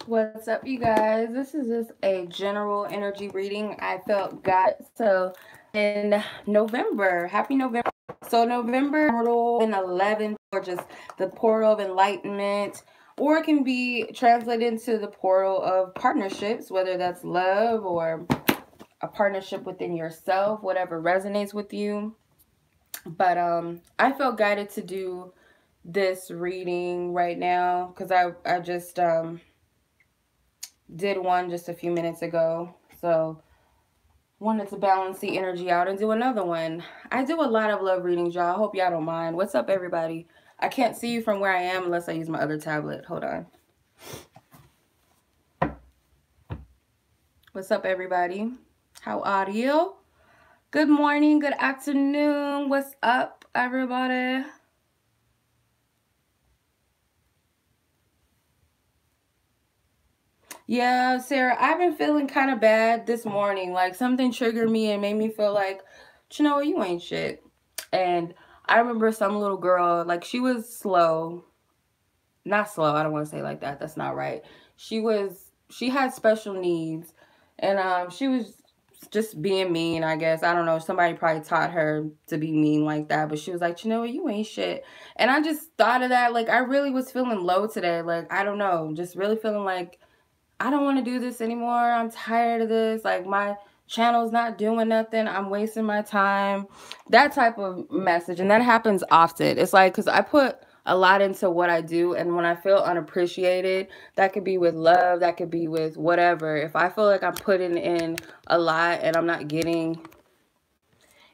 What's up, you guys? This is just a general energy reading I felt got. So in November, happy November. So November portal in 11, or just the portal of enlightenment, or it can be translated into the portal of partnerships, whether that's love or a partnership within yourself, whatever resonates with you. But I felt guided to do this reading right now because I just did one just a few minutes ago, so wanted to balance the energy out and do another one. I do a lot of love readings, y'all. I hope y'all don't mind. What's up, everybody? I can't see you from where I am unless I use my other tablet. Hold on. What's up, everybody? How are you? Good morning, good afternoon. What's up, everybody? Yeah, Sarah, I've been feeling kind of bad this morning. Like something triggered me and made me feel like, you know what, you ain't shit. And I remember some little girl, like she was slow. Not slow, I don't want to say like that. That's not right. She had special needs, and she was just being mean, I guess. I don't know. Somebody probably taught her to be mean like that, but she was like, you know what, you ain't shit. And I just thought of that. Like I really was feeling low today. Like, I don't know, just really feeling like I don't want to do this anymore. I'm tired of this. Like my channel's not doing nothing. I'm wasting my time. That type of message. And that happens often. It's like, because I put a lot into what I do. And when I feel unappreciated, that could be with love. That could be with whatever. If I feel like I'm putting in a lot and I'm not getting.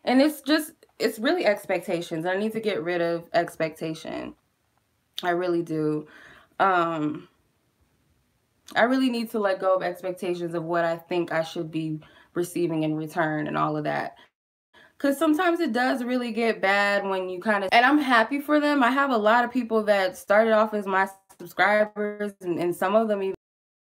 And it's really expectations. I need to get rid of expectation. I really do. I really need to let go of expectations of what I think I should be receiving in return and all of that. Because sometimes it does really get bad when you kind of, and I'm happy for them. I have a lot of people that started off as my subscribers, and some of them even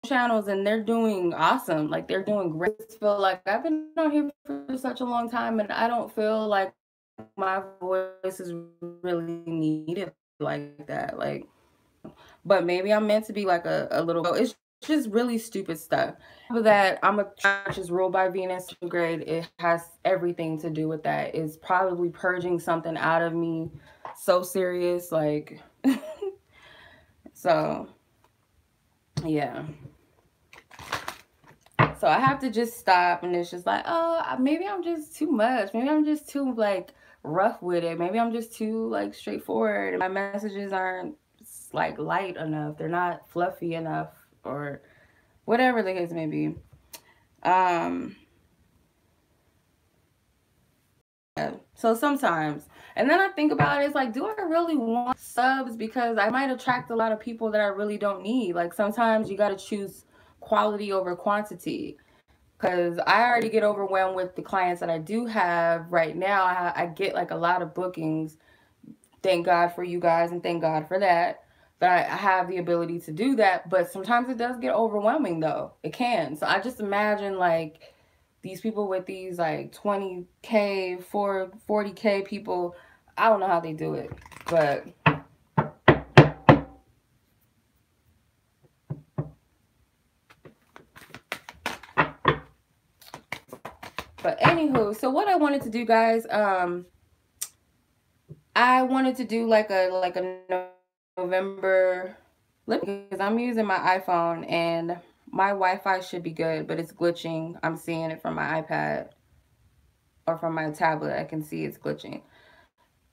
channels, and they're doing awesome. Like they're doing great. I feel like I've been on here for such a long time, and I don't feel like my voice is really needed like that. Like, but maybe I'm meant to be like a little, it's just really stupid stuff. But that I'm a just ruled by Venus grade, it has everything to do with that. It's probably purging something out of me so serious, like so yeah. So I have to just stop, and it's just like, oh, maybe I'm just too much. Maybe I'm just too like rough with it. Maybe I'm just too like straightforward. My messages aren't like light enough. They're not fluffy enough, or whatever the case may be. Yeah. So sometimes, and then I think about it, it's like, do I really want subs? Because I might attract a lot of people that I really don't need. Like sometimes you got to choose quality over quantity. Because I already get overwhelmed with the clients that I do have right now. I get like a lot of bookings. Thank God for you guys, and thank God for that. But I have the ability to do that. But sometimes it does get overwhelming, though. It can. So I just imagine like these people with these like 20K, 40K people. I don't know how they do it. But anywho, so what I wanted to do, guys, I wanted to do like a November, because I'm using my iPhone and my Wi-Fi should be good, but it's glitching. I'm seeing it from my iPad or from my tablet. I can see it's glitching.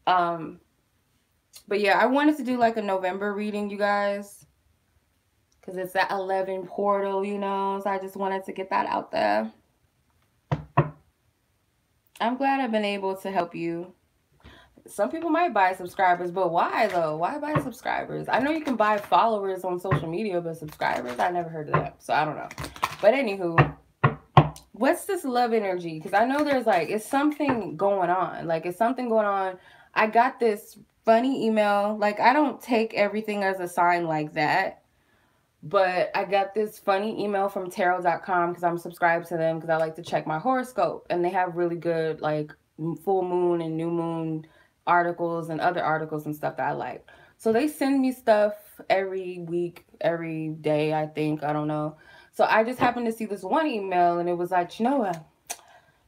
But yeah, I wanted to do like a November reading, you guys, because it's that 11 portal, you know. So I just wanted to get that out there. I'm glad I've been able to help you. Some people might buy subscribers, but why though? Why buy subscribers? I know you can buy followers on social media, but subscribers, I never heard of that. So I don't know. But anywho, what's this love energy? Because I know there's like, it's something going on. Like it's something going on. I got this funny email. Like I don't take everything as a sign like that. But I got this funny email from tarot.com because I'm subscribed to them because I like to check my horoscope. And they have really good like full moon and new moon articles and other articles and stuff that I like. So they send me stuff every week, every day, I think. I don't know. So I just happened to see this one email and it was like, you know what?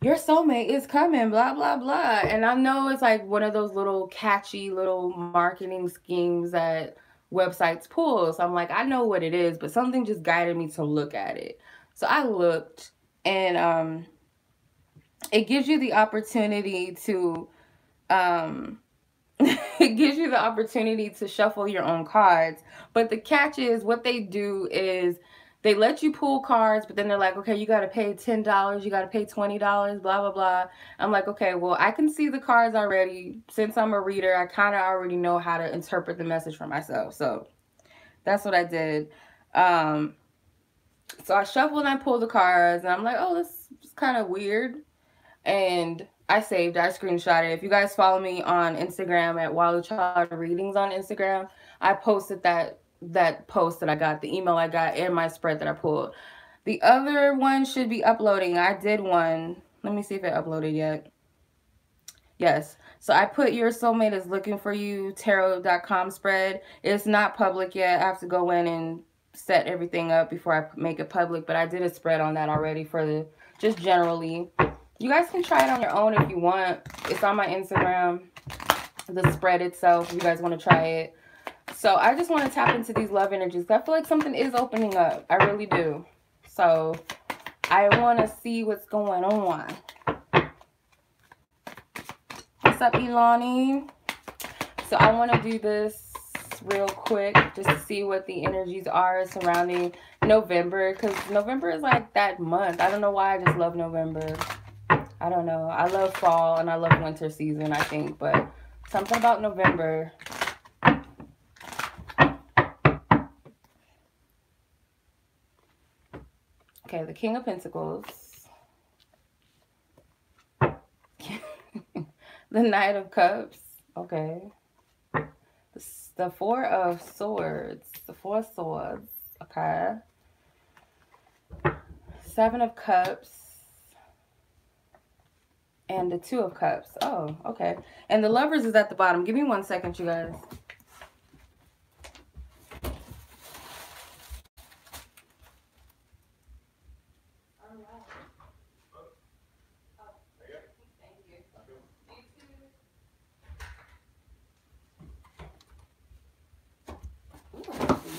Your soulmate is coming, blah, blah, blah. And I know it's like one of those little catchy little marketing schemes that websites pull. So I'm like, I know what it is, but something just guided me to look at it. So I looked, and it gives you the opportunity to it gives you the opportunity to shuffle your own cards. But the catch is, what they do is they let you pull cards, but then they're like, okay, you got to pay $10, you got to pay $20, blah, blah, blah. I'm like, okay, well, I can see the cards already. Since I'm a reader, I kind of already know how to interpret the message for myself. So that's what I did. So I shuffled and I pulled the cards, and I'm like, oh, this is kind of weird. And I screenshot it. If you guys follow me on Instagram at Wild Child Readings on Instagram, I posted that post that I got, the email I got, and my spread that I pulled. The other one should be uploading. I did one. Let me see if it uploaded yet. Yes. So I put Your Soulmate is Looking for You tarot.com spread. It's not public yet. I have to go in and set everything up before I make it public, but I did a spread on that already for the just generally. You guys can try it on your own if you want. It's on my Instagram, the spread itself, if you guys want to try it. So I just want to tap into these love energies. I feel like something is opening up. I really do. So I want to see what's going on. What's up, Ilani? So I want to do this real quick just to see what the energies are surrounding November, because November is like that month. I don't know why I just love November. I don't know. I love fall and I love winter season, I think, but something about November. Okay, the King of Pentacles. The Knight of Cups. Okay. The Four of Swords. The Four of Swords. Okay. Seven of Cups. And the Two of Cups. Oh, okay. And the Lovers is at the bottom. Give me 1 second, you guys.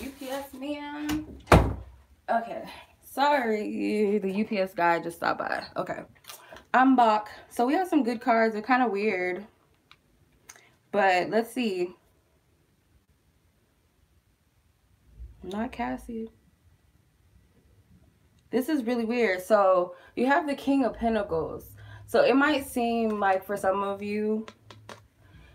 UPS man. Okay. Sorry. The UPS guy just stopped by. Okay. I'm back. So we have some good cards. They're kind of weird. But let's see. Not Cassie. This is really weird. So you have the King of Pentacles. So it might seem like for some of you,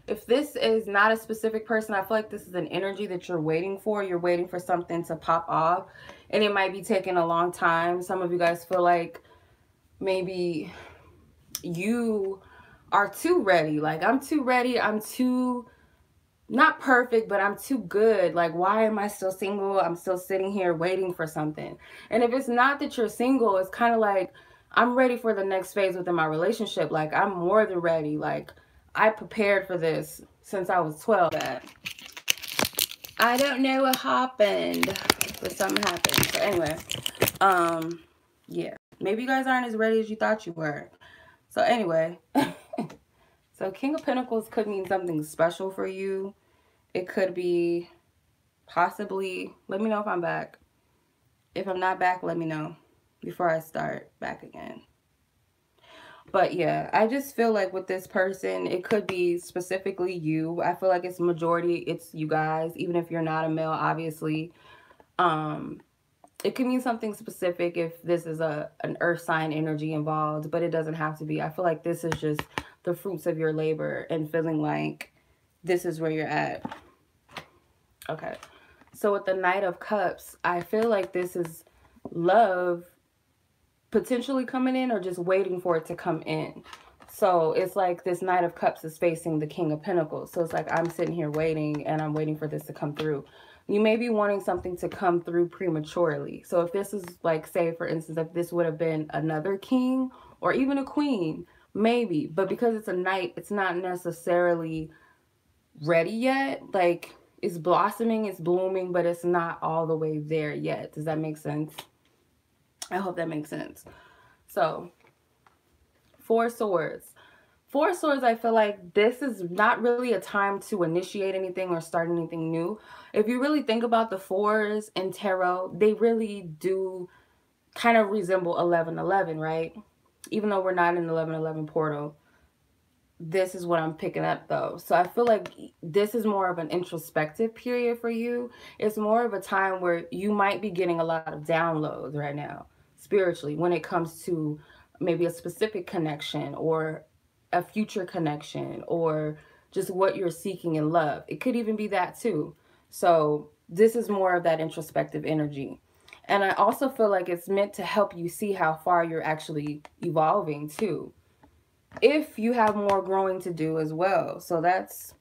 if this is not a specific person, I feel like this is an energy that you're waiting for. You're waiting for something to pop off. And it might be taking a long time. Some of you guys feel like maybe you are too ready. Like, I'm too ready. I'm too, not perfect, but I'm too good. Like, why am I still single? I'm still sitting here waiting for something. And if it's not that you're single, it's kind of like, I'm ready for the next phase within my relationship. Like, I'm more than ready. Like, I prepared for this since I was 12. I don't know what happened, but something happened. So anyway, yeah, maybe you guys aren't as ready as you thought you were. So anyway, so King of Pentacles could mean something special for you. It could be possibly, let me know if I'm back. If I'm not back, let me know before I start back again. But yeah, I just feel like with this person, it could be specifically you. I feel like it's majority, it's you guys, even if you're not a male, obviously. It could mean something specific if this is an earth sign energy involved, but it doesn't have to be. I feel like this is just the fruits of your labor and feeling like this is where you're at. Okay. So with the Knight of Cups, I feel like this is love potentially coming in or just waiting for it to come in. So it's like this Knight of Cups is facing the King of Pentacles. So it's like I'm sitting here waiting and I'm waiting for this to come through. You may be wanting something to come through prematurely. So if this is like, say for instance, if this would have been another king or even a queen, maybe. But because it's a knight, it's not necessarily ready yet. Like, it's blossoming, it's blooming, but it's not all the way there yet. Does that make sense? I hope that makes sense. So, Four Swords. Four Swords, I feel like this is not really a time to initiate anything or start anything new. If you really think about the fours in tarot, they really do kind of resemble 1111, right? Even though we're not in 1111 portal. This is what I'm picking up though. So I feel like this is more of an introspective period for you. It's more of a time where you might be getting a lot of downloads right now, spiritually, when it comes to maybe a specific connection or a future connection or just what you're seeking in love. It could even be that too. So this is more of that introspective energy. And I also feel like it's meant to help you see how far you're actually evolving too, if you have more growing to do as well. So that's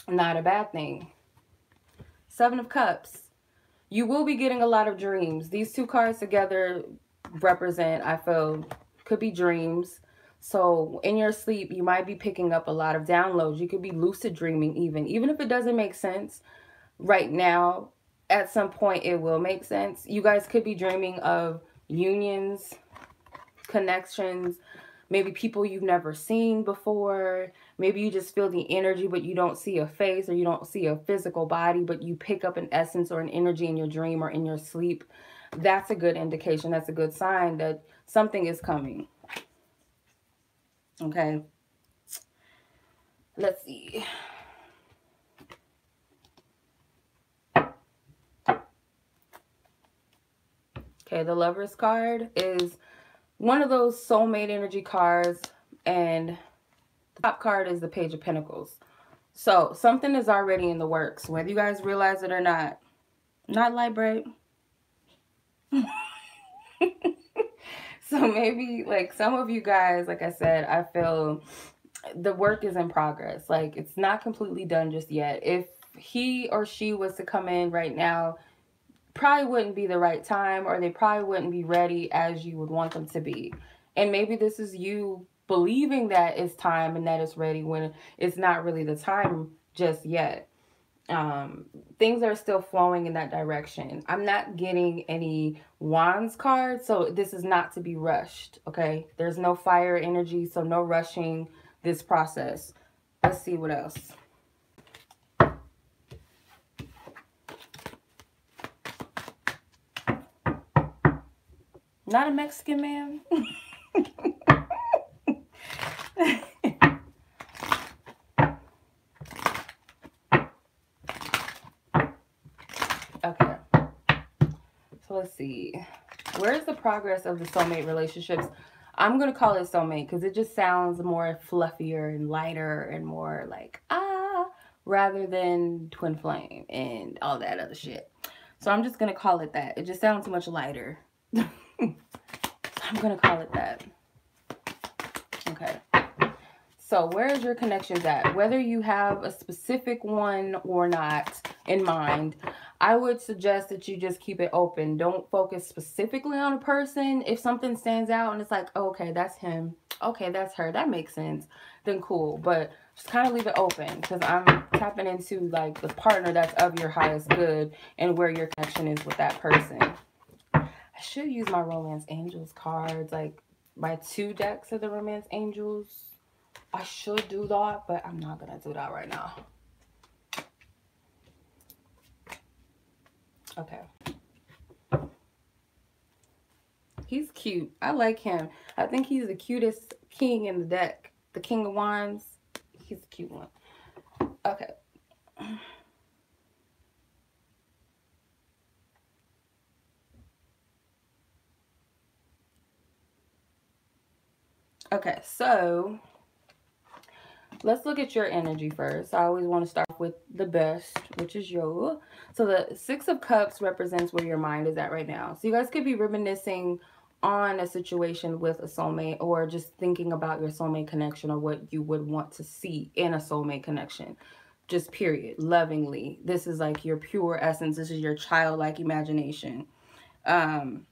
not a bad thing. Seven of Cups. You will be getting a lot of dreams. These two cards together represent, I feel, could be dreams. So in your sleep, you might be picking up a lot of downloads. You could be lucid dreaming even if it doesn't make sense right now. At some point, it will make sense. You guys could be dreaming of unions, connections, maybe people you've never seen before. Maybe you just feel the energy, but you don't see a face or you don't see a physical body, but you pick up an essence or an energy in your dream or in your sleep. That's a good indication. That's a good sign that something is coming. Okay. Let's see. Okay, the Lover's card is one of those soulmate energy cards, and the top card is the Page of Pentacles. So something is already in the works, whether you guys realize it or not. Not light bright. So maybe like some of you guys, like I said, I feel the work is in progress. Like it's not completely done just yet. If he or she was to come in right now, probably wouldn't be the right time, or they probably wouldn't be ready as you would want them to be. And maybe this is you believing that it's time and that it's ready when it's not really the time just yet. Things are still flowing in that direction. I'm not getting any wands cards, so this is not to be rushed. Okay, there's no fire energy, so no rushing this process. Let's see what else. Not a Mexican man. Okay. So let's see. Where's the progress of the soulmate relationships? I'm going to call it soulmate because it just sounds more fluffier and lighter and more like, rather than twin flame and all that other shit. So I'm just going to call it that. It just sounds much lighter. I'm going to call it that. Okay. So where is your connections at? Whether you have a specific one or not in mind, I would suggest that you just keep it open. Don't focus specifically on a person. If something stands out and it's like, oh, okay, that's him. Okay, that's her. That makes sense. Then cool. But just kind of leave it open because I'm tapping into like the partner that's of your highest good and where your connection is with that person. I should use my Romance Angels cards, like my 2 decks of the Romance Angels. I should do that, but I'm not going to do that right now. Okay. He's cute. I like him. I think he's the cutest king in the deck. The King of Wands. He's a cute one. Okay. Okay, so let's look at your energy first. I always want to start with the best, which is you. So the 6 of Cups represents where your mind is at right now. So you guys could be reminiscing on a situation with a soulmate, or just thinking about your soulmate connection or what you would want to see in a soulmate connection. Just period. Lovingly. This is like your pure essence. This is your childlike imagination. So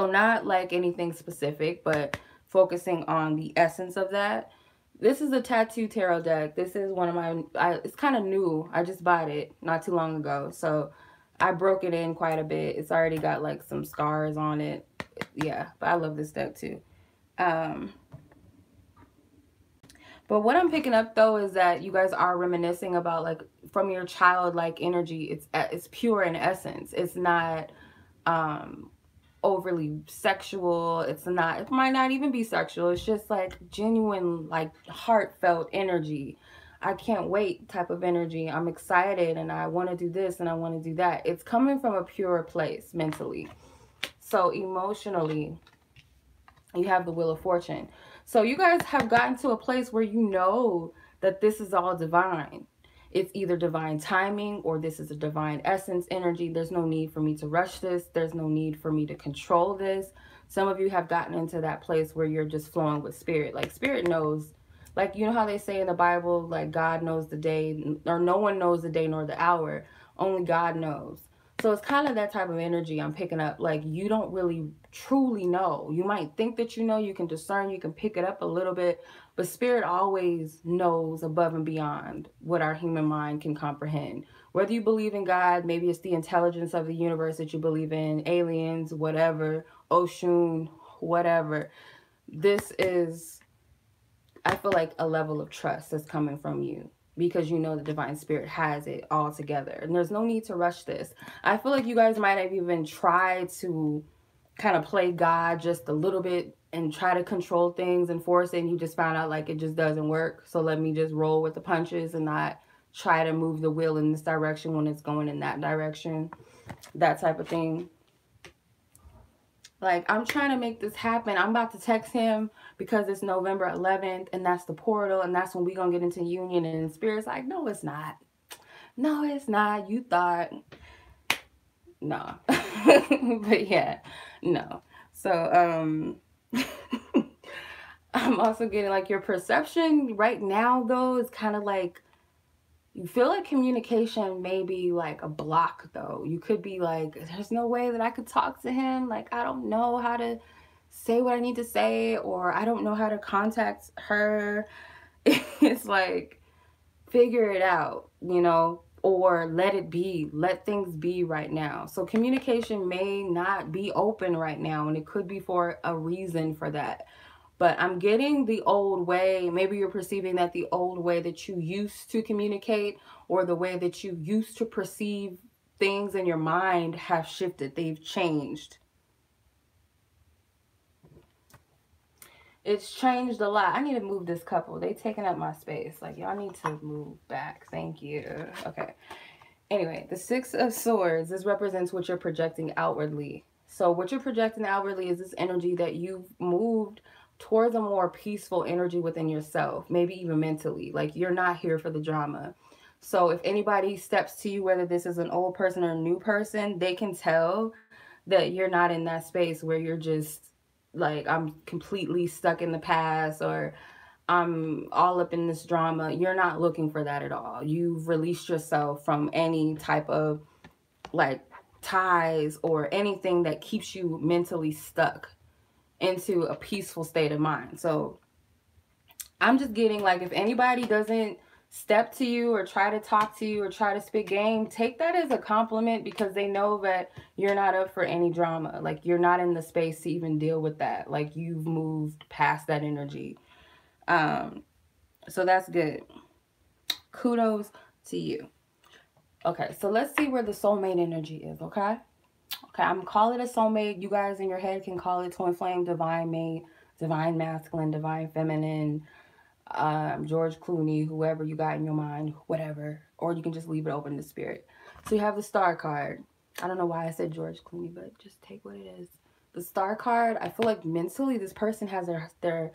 not like anything specific, but focusing on the essence of that. This is a tattoo tarot deck. This is one of my, it's kind of new. I just bought it not too long ago. So I broke it in quite a bit. It's already got like some scars on it. Yeah, but I love this deck too. Um, but what I'm picking up though is that you guys are reminiscing about like from your childlike energy. It's pure in essence. It's not um overly sexual. It's not, it might not even be sexual. It's just like genuine, like heartfelt energy. I can't wait type of energy. I'm excited and I want to do this and I want to do that. It's coming from a pure place mentally. So emotionally, you have the Wheel of Fortune. So you guys have gotten to a place where you know that this is all divine. It's either divine timing or this is a divine essence energy. There's no need for me to rush this. There's no need for me to control this. Some of you have gotten into that place where you're just flowing with spirit. Like spirit knows, like you know how they say in the Bible, like God knows the day, or no one knows the day nor the hour. Only God knows. So it's kind of that type of energy I'm picking up. Like you don't really truly know. You might think that you know, you can discern, you can pick it up a little bit, but spirit always knows above and beyond what our human mind can comprehend. Whether you believe in God, maybe it's the intelligence of the universe that you believe in, aliens, whatever, Oshun, whatever. This is, I feel like, a level of trust that's coming from you because you know the divine spirit has it all together. And there's no need to rush this. I feel like you guys might have even tried to kind of play God just a little bit and try to control things and force it, and you just found out like it just doesn't work. So let me just roll with the punches and not try to move the wheel in this direction when it's going in that direction. That type of thing. Like, I'm trying to make this happen. I'm about to text him because it's November 11th and that's the portal and that's when we gonna get into union. And Spirit's like, no, it's not. No, it's not. You thought. No. But yeah, no. So, I'm also getting like your perception right now though is kind of like, you feel like communication may be like a block though. You could be like, there's no way that I could talk to him. Like, I don't know how to say what I need to say, or I don't know how to contact her. It's like, figure it out, you know, or let it be. Let things be right now. So communication may not be open right now, and it could be for a reason for that. But I'm getting the old way. Maybe you're perceiving that the old way that you used to communicate or the way that you used to perceive things in your mind have shifted. They've changed. It's changed a lot. I need to move this couple. They taking up my space. Like, y'all need to move back. Thank you. Okay. Anyway, the Six of Swords, this represents what you're projecting outwardly. So what you're projecting outwardly is this energy that you've moved towards a more peaceful energy within yourself, maybe even mentally. Like, you're not here for the drama. So if anybody steps to you, whether this is an old person or a new person, they can tell that you're not in that space where you're just like, I'm completely stuck in the past or I'm all up in this drama. You're not looking for that at all. You've released yourself from any type of like ties or anything that keeps you mentally stuck into a peaceful state of mind. So I'm just getting like, if anybody doesn't step to you or try to talk to you or try to spit game, take that as a compliment because they know that you're not up for any drama. Like, you're not in the space to even deal with that. Like, you've moved past that energy. So that's good. Kudos to you. Okay, so let's see where the soulmate energy is, okay? Okay, I'm calling it a soulmate. You guys in your head can call it twin flame, divine mate, divine masculine, divine feminine, George Clooney, whoever you got in your mind, whatever. Or you can just leave it open to spirit. So you have the star card. I don't know why I said George Clooney, but just take what it is. The star card, I feel like mentally this person has their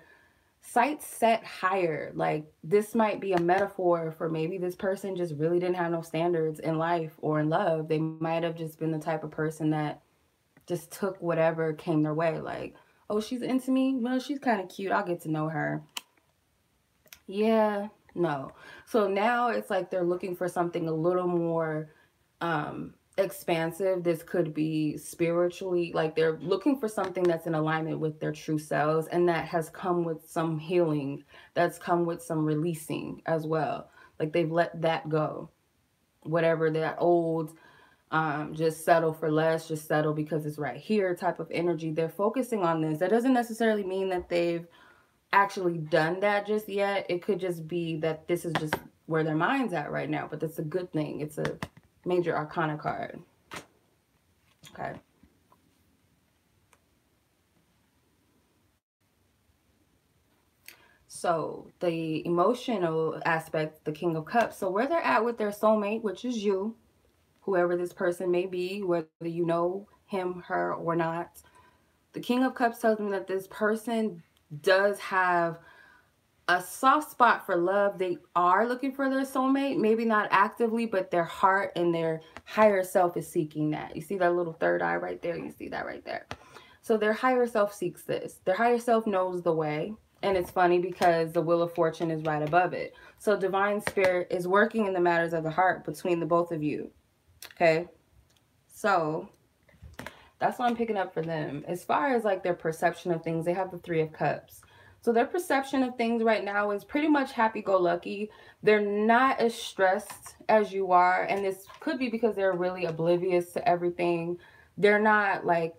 sights set higher. Like, this might be a metaphor for maybe this person just really didn't have no standards in life or in love. They might have just been the type of person that just took whatever came their way. Like, oh, she's into me? Well, she's kind of cute. I'll get to know her. Yeah, no. So now it's like they're looking for something a little more expansive. This could be spiritually, like they're looking for something that's in alignment with their true selves, and that has come with some healing, that's come with some releasing as well. Like they've let that go, whatever that old just settle for less, just settle because it's right here type of energy. They're focusing on this. That doesn't necessarily mean that they've actually done that just yet. It could just be that this is just where their mind's at right now, but that's a good thing. It's a major arcana card. Okay. So the emotional aspect, the King of Cups. So where they're at with their soulmate, which is you, whoever this person may be, whether you know him, her, or not. The King of Cups tells me that this person does have a soft spot for love. They are looking for their soulmate, maybe not actively, but their heart and their higher self is seeking that. You see that little third eye right there? You see that right there? So their higher self seeks this. Their higher self knows the way. And it's funny because the Wheel of Fortune is right above it. So divine spirit is working in the matters of the heart between the both of you. Okay? So that's what I'm picking up for them. As far as like their perception of things, they have the Three of Cups. So their perception of things right now is pretty much happy-go-lucky. They're not as stressed as you are. And this could be because they're really oblivious to everything. They're not like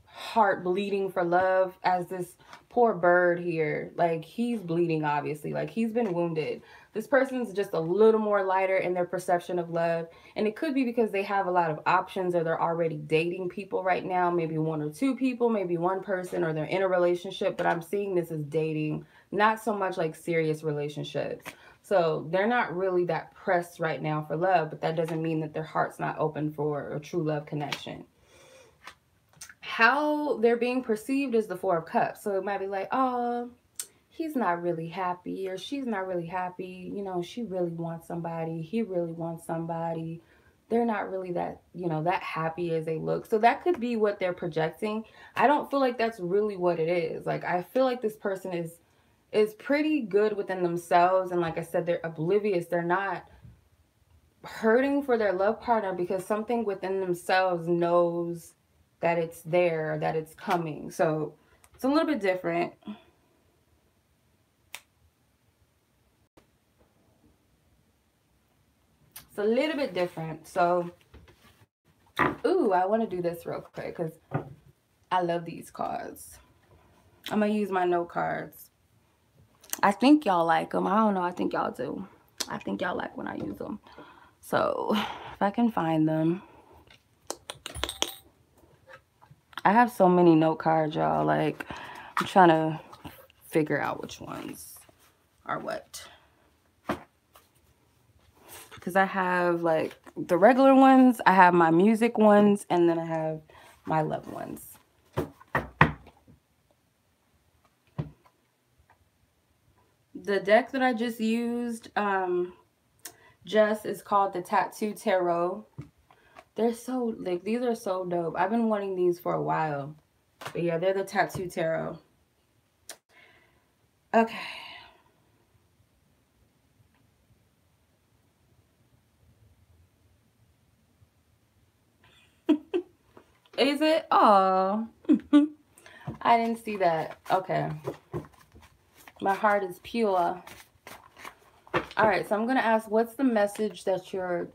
heart bleeding for love as this poor bird here. Like he's bleeding, obviously. Like he's been wounded. This person's just a little more lighter in their perception of love. And it could be because they have a lot of options, or they're already dating people right now. Maybe one or two people, maybe one person, or they're in a relationship. But I'm seeing this as dating, not so much like serious relationships. So they're not really that pressed right now for love, but that doesn't mean that their heart's not open for a true love connection. How they're being perceived is the Four of Cups. So it might be like, oh, he's not really happy, or she's not really happy. You know, she really wants somebody. He really wants somebody. They're not really that, you know, that happy as they look. So that could be what they're projecting. I don't feel like that's really what it is. Like, I feel like this person is pretty good within themselves. And like I said, they're oblivious. They're not hurting for their love partner because something within themselves knows that it's there, that it's coming. So it's a little bit different. It's a little bit different. So, ooh, I want to do this real quick because I love these cards. I'm going to use my note cards. I think y'all like them. I don't know. I think y'all do. I think y'all like when I use them. So, if I can find them. I have so many note cards, y'all. Like, I'm trying to figure out which ones are what. Because I have, like, the regular ones. I have my music ones. And then I have my love ones. The deck that I just used, is called the Tattoo Tarot. They're so, like, these are so dope. I've been wanting these for a while. But yeah, they're the Tattoo Tarot. Okay. Is it? Oh. I didn't see that. Okay. My heart is pure. All right, so I'm going to ask, what's the message that you're,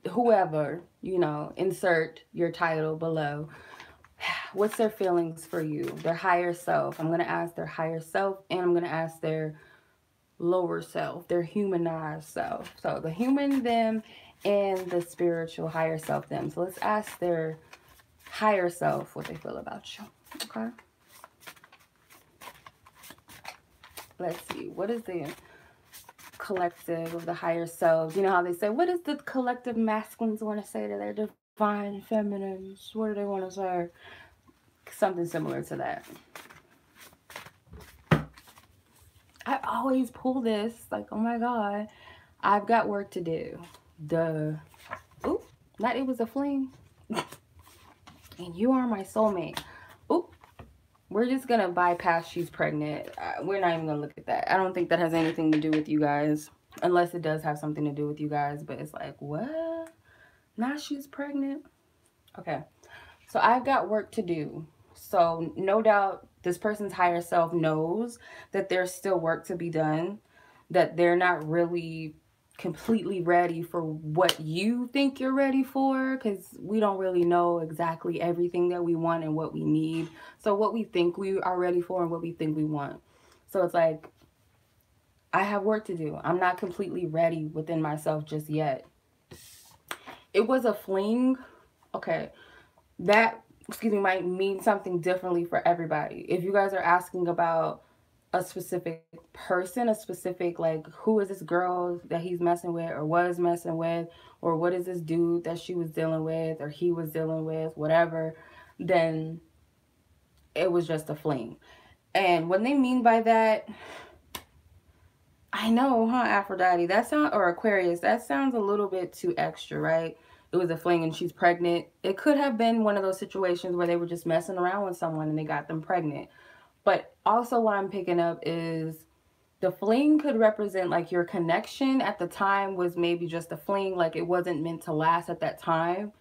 whoever, you know, insert your title below. What's their feelings for you? Their higher self. I'm going to ask their higher self, and I'm going to ask their lower self, their humanized self. So the human them and the spiritual higher self them. So let's ask their higher self what they feel about you. Okay. Let's see. What is the collective of the higher selves? You know how they say, what does the collective masculines want to say to their divine feminines? What do they want to say? Something similar to that. I always pull this. Like, oh my God. I've got work to do. Duh. Oop. Not it was a fling. And you are my soulmate. Oop. We're just going to bypass she's pregnant. We're not even going to look at that. I don't think that has anything to do with you guys. Unless it does have something to do with you guys. But it's like, what? Now she's pregnant? Okay. So I've got work to do. So no doubt this person's higher self knows that there's still work to be done, that they're not really completely ready for what you think you're ready for, because we don't really know exactly everything that we want and what we need. So what we think we are ready for and what we think we want. So it's like, I have work to do. I'm not completely ready within myself just yet. It was a fling. Okay. That, excuse me, might mean something differently for everybody. If you guys are asking about a specific person, a specific, like, who is this girl that he's messing with or was messing with, or what is this dude that she was dealing with or he was dealing with, whatever, then it was just a fling. And what they mean by that, I know, huh, Aphrodite? That sound, or Aquarius, that sounds a little bit too extra, right? It was a fling and she's pregnant. It could have been one of those situations where they were just messing around with someone and they got them pregnant. But also what I'm picking up is the fling could represent like your connection at the time was maybe just a fling, like it wasn't meant to last at that time.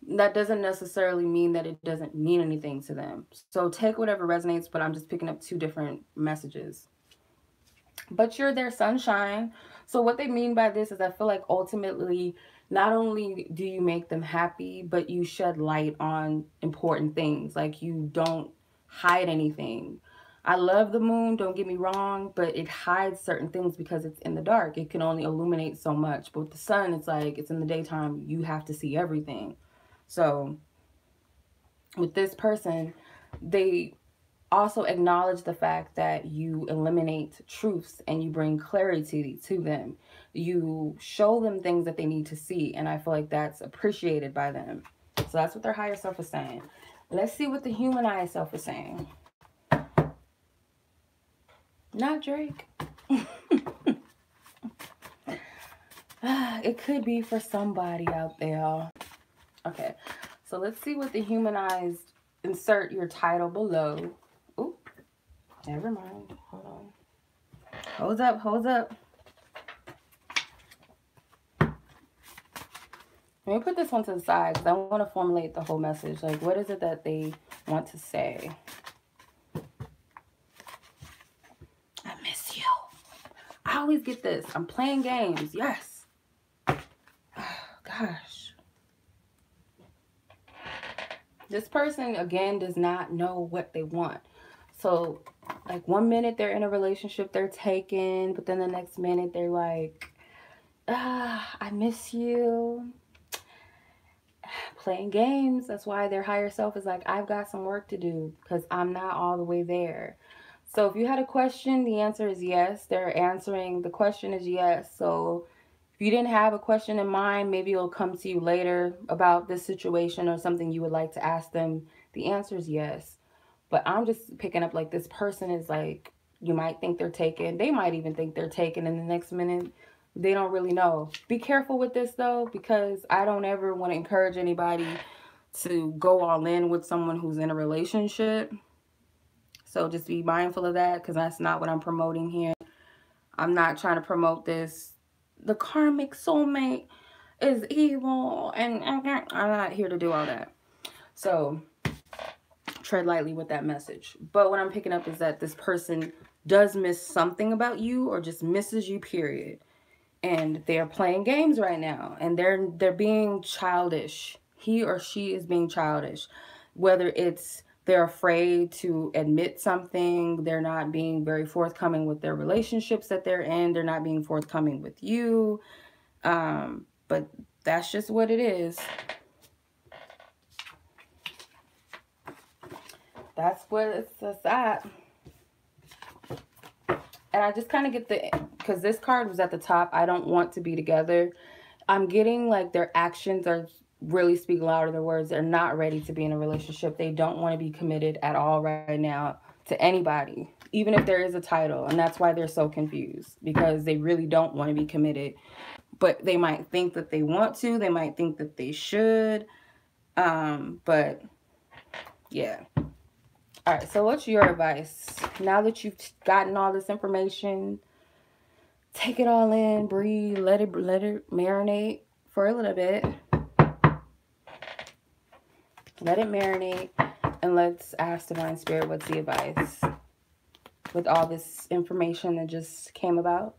That doesn't necessarily mean that it doesn't mean anything to them. So take whatever resonates, but I'm just picking up two different messages. But you're their sunshine. So what they mean by this is, I feel like ultimately not only do you make them happy, but you shed light on important things. Like, you don't hide anything. I love the moon, don't get me wrong, but it hides certain things because it's in the dark. It can only illuminate so much. But with the sun, it's like it's in the daytime. You have to see everything. So with this person, they also acknowledge the fact that you eliminate truths and you bring clarity to them. You show them things that they need to see, and I feel like that's appreciated by them. So that's what their higher self is saying. Let's see what the humanized self is saying. Not Drake. It could be for somebody out there. Okay, so let's see what the humanized, insert your title below. Ooh, never mind. Hold on. Hold up, hold up. Let me put this one to the side because I want to formulate the whole message. Like, what is it that they want to say? I miss you. I always get this. I'm playing games. Yes. Oh, gosh. This person, again, does not know what they want. So, like, 1 minute they're in a relationship, they're taken, but then the next minute they're like, I miss you. Playing games. That's why their higher self is like, I've got some work to do because I'm not all the way there. So if you had a question, the answer is yes. They're answering the question is yes. So if you didn't have a question in mind, maybe it'll come to you later about this situation or something you would like to ask them. The answer is yes. But I'm just picking up, like, this person is like, you might think they're taken. They might even think they're taken, and the next minute they don't really know. Be careful with this though, because I don't ever want to encourage anybody to go all in with someone who's in a relationship. So just be mindful of that, because that's not what I'm promoting here. I'm not trying to promote this. The karmic soulmate is evil, and I'm not here to do all that. So tread lightly with that message. But what I'm picking up is that this person does miss something about you, or just misses you, period. And they're playing games right now, and they're being childish. He or she is being childish, whether it's they're afraid to admit something, they're not being very forthcoming with their relationships that they're in, they're not being forthcoming with you, but that's just what it is. That's what it's at. And I just kind of get the, because this card was at the top, I don't want to be together. I'm getting like their actions are really speak louder than words. They're not ready to be in a relationship. They don't want to be committed at all right now to anybody, even if there is a title. And that's why they're so confused, because they really don't want to be committed. But they might think that they want to. They might think that they should. But yeah. All right, so what's your advice? Now that you've gotten all this information, take it all in, breathe, let it marinate for a little bit. Let it marinate, and let's ask Divine Spirit what's the advice with all this information that just came about.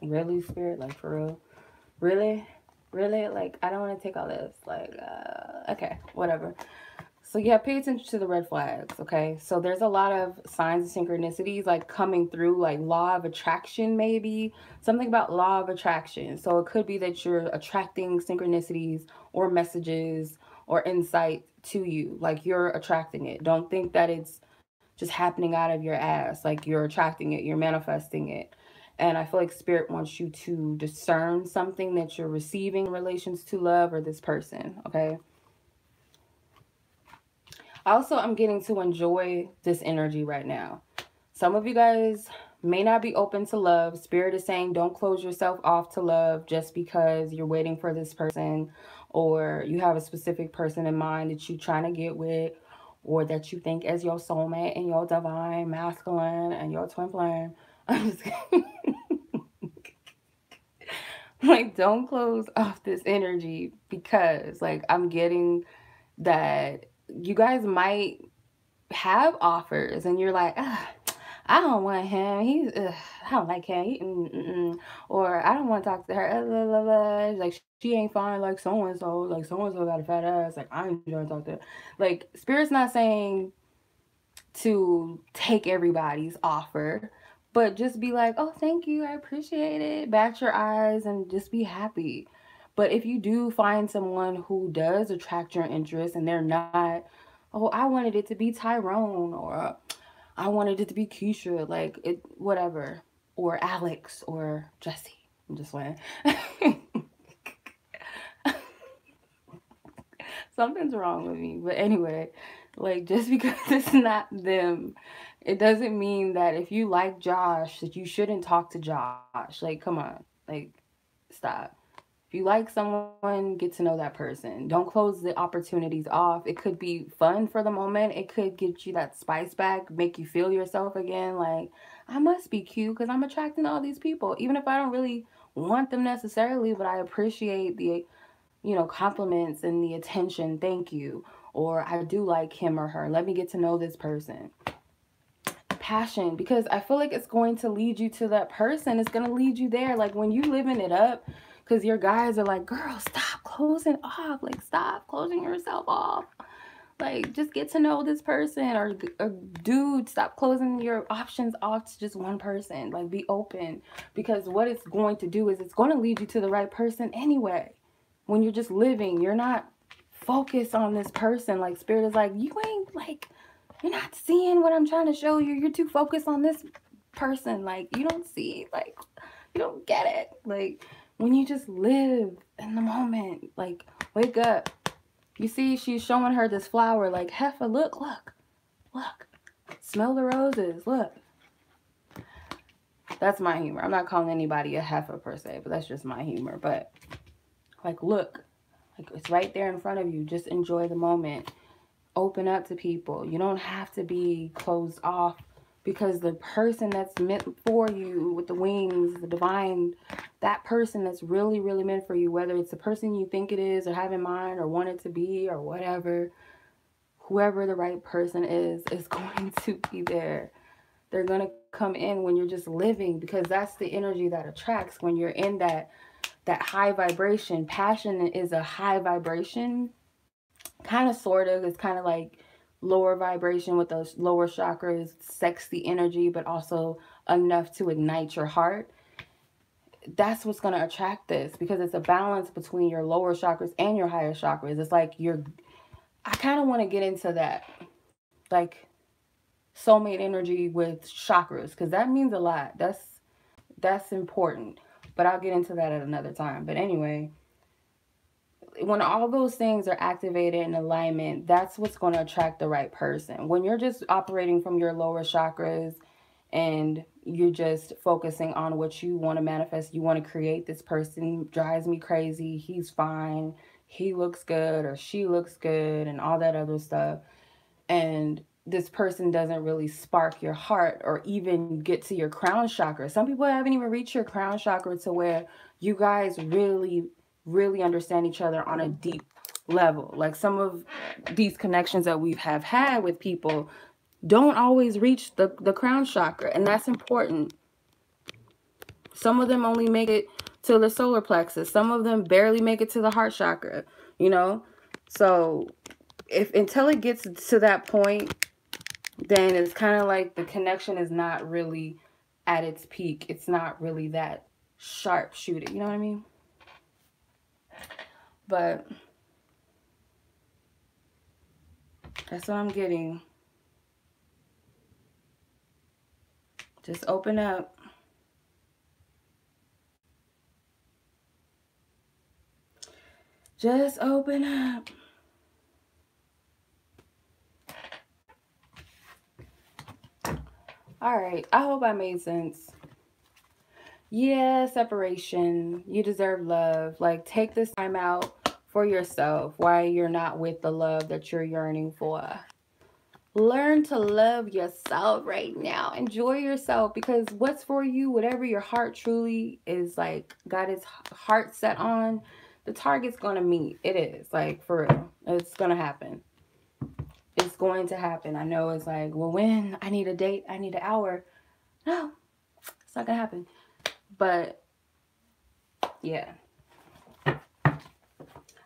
Really, Spirit? Like, for real? Really? Really? Like, I don't want to take all this. Like, okay, whatever. So yeah, pay attention to the red flags, okay? So there's a lot of signs and synchronicities like coming through, like law of attraction, maybe. Something about law of attraction. So it could be that you're attracting synchronicities or messages or insight to you. Like you're attracting it. Don't think that it's just happening out of your ass. Like you're attracting it, you're manifesting it. And I feel like Spirit wants you to discern something that you're receiving in relations to love or this person, okay? Also, I'm getting to enjoy this energy right now. Some of you guys may not be open to love. Spirit is saying don't close yourself off to love just because you're waiting for this person or you have a specific person in mind that you're trying to get with or that you think as your soulmate and your divine masculine and your twin flame. I'm just kidding. Like, don't close off this energy because, like, I'm getting that you guys might have offers and you're like, I don't want him. I don't like him. Or I don't want to talk to her. Blah, blah, blah. Like, she ain't fine like so-and-so. Like, so-and-so got a fat ass. Like, I ain't trying to talk to her. Like, Spirit's not saying to take everybody's offer, but just be like, oh, thank you, I appreciate it, bat your eyes and just be happy. But if you do find someone who does attract your interest and they're not, oh, I wanted it to be Tyrone, or I wanted it to be Keisha, like it, whatever, or Alex or Jesse, I'm just saying. Something's wrong with me. But anyway, like just because it's not them, it doesn't mean that if you like Josh that you shouldn't talk to Josh. Like, come on. Like, stop. If you like someone, get to know that person. Don't close the opportunities off. It could be fun for the moment. It could get you that spice back, make you feel yourself again. Like, I must be cute because I'm attracting all these people. Even if I don't really want them necessarily, but I appreciate the compliments and the attention. Thank you. Or I do like him or her. Let me get to know this person. Passion, because I feel like it's going to lead you to that person. It's going to lead you there. Like when you living it up, because your guys are like, girl, stop closing off. Like, stop closing yourself off. Like, just get to know this person. Or dude, stop closing your options off to just one person. Like, be open. Because what it's going to do is it's going to lead you to the right person anyway. When you're just living, you're not focused on this person. Like, Spirit is like, you ain't, like, you're not seeing what I'm trying to show you. You're too focused on this person. Like, you don't see, like, you don't get it. Like, when you just live in the moment, like, wake up. You see, she's showing her this flower, like, Heffa, look. Smell the roses, look. That's my humor. I'm not calling anybody a Heffa per se, but that's just my humor. But, like, look. Like, it's right there in front of you. Just enjoy the moment. Open up to people. You don't have to be closed off because the person that's meant for you with the wings, the divine, that person that's really, really meant for you, whether it's the person you think it is or have in mind or want it to be or whatever, whoever the right person is going to be there. They're going to come in when you're just living, because that's the energy that attracts when you're in that high vibration. Passion is a high vibration, kind of, sort of. It's kind of like lower vibration with those lower chakras, sexy energy, but also enough to ignite your heart. That's what's going to attract this, because it's a balance between your lower chakras and your higher chakras. It's like I kind of want to get into that, like soulmate energy with chakras, because that means a lot. That's important, but I'll get into that at another time. But anyway, when all those things are activated in alignment, that's what's going to attract the right person. When you're just operating from your lower chakras and you're just focusing on what you want to manifest, you want to create this person, drives me crazy, he's fine, he looks good or she looks good and all that other stuff. And this person doesn't really spark your heart or even get to your crown chakra. Some people haven't even reached your crown chakra to where you guys really, really understand each other on a deep level. Like some of these connections that we have had with people don't always reach the crown chakra, and that's important. Some of them only make it to the solar plexus. Some of them barely make it to the heart chakra, you know? So if until it gets to that point, then it's kind of like the connection is not really at its peak. It's not really that sharp shooting, you know what I mean? But that's what I'm getting. Just open up. Just open up. All right, I hope I made sense. Yeah, separation. You deserve love. Like, take this time out for yourself while you're not with the love that you're yearning for. Learn to love yourself right now. Enjoy yourself, because what's for you, whatever your heart truly is, like, got its heart set on, the target's going to meet. It is, like, for real. It's going to happen. It's going to happen. I know it's like, well, when? I need a date. I need an hour. No, it's not going to happen. But, yeah.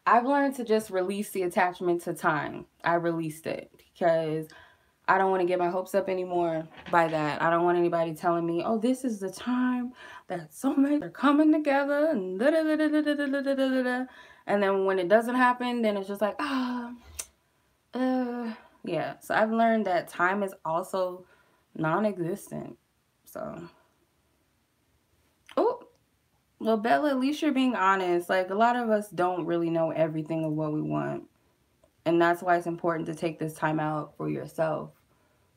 I've learned to just release the attachment to time. I released it because I don't want to get my hopes up anymore by that. I don't want anybody telling me, oh, this is the time that soulmates are coming together. And da -da -da -da -da -da -da -da -da -da. And then when it doesn't happen, then it's just like, yeah. So I've learned that time is also non-existent. So, oh, well, Bella, at least you're being honest. Like, a lot of us don't really know everything of what we want. And that's why it's important to take this time out for yourself.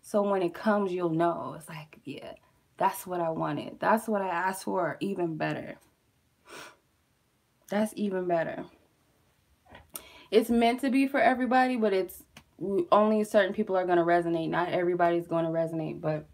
So when it comes, you'll know. It's like, yeah, that's what I wanted. That's what I asked for. Even better. That's even better. It's meant to be for everybody, but it's only certain people are going to resonate. Not everybody's going to resonate, but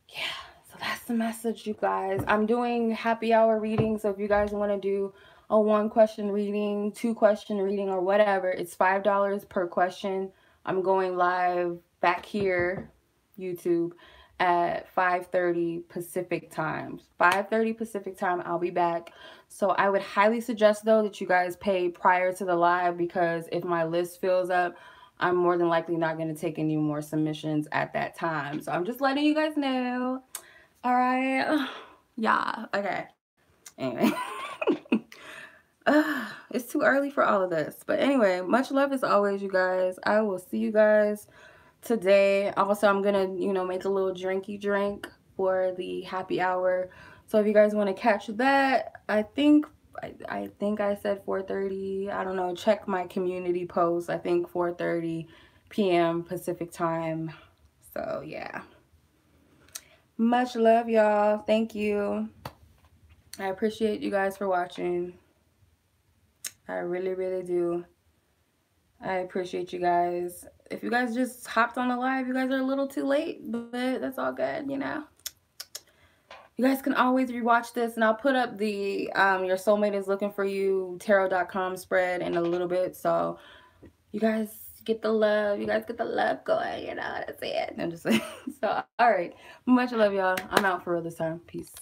yeah. So that's the message, you guys. I'm doing happy hour readings. So if you guys want to do a 1-question reading, 2-question reading, or whatever, it's $5 per question. I'm going live back here, YouTube, at 5:30 Pacific time. 5:30 Pacific time, I'll be back. So I would highly suggest, though, that you guys pay prior to the live, because if my list fills up, I'm more than likely not going to take any more submissions at that time. So I'm just letting you guys know. All right. Yeah. Okay. Anyway. It's too early for all of this. But anyway, much love as always, you guys. I will see you guys today. Also, I'm gonna, make a little drinky drink for the happy hour. So if you guys want to catch that, I think I said 4:30. I don't know. Check my community post. I think 4:30 p.m. Pacific time. So yeah. Much love, y'all. Thank you. I appreciate you guys for watching. I really, really do. I appreciate you guys. If you guys just hopped on the live, you guys are a little too late, but that's all good, You guys can always rewatch this, and I'll put up the Your Soulmate is Looking for You tarot.com spread in a little bit. So you guys get the love. You guys get the love going, That's it. I'm just saying. So, all right. Much love, y'all. I'm out for real this time. Peace.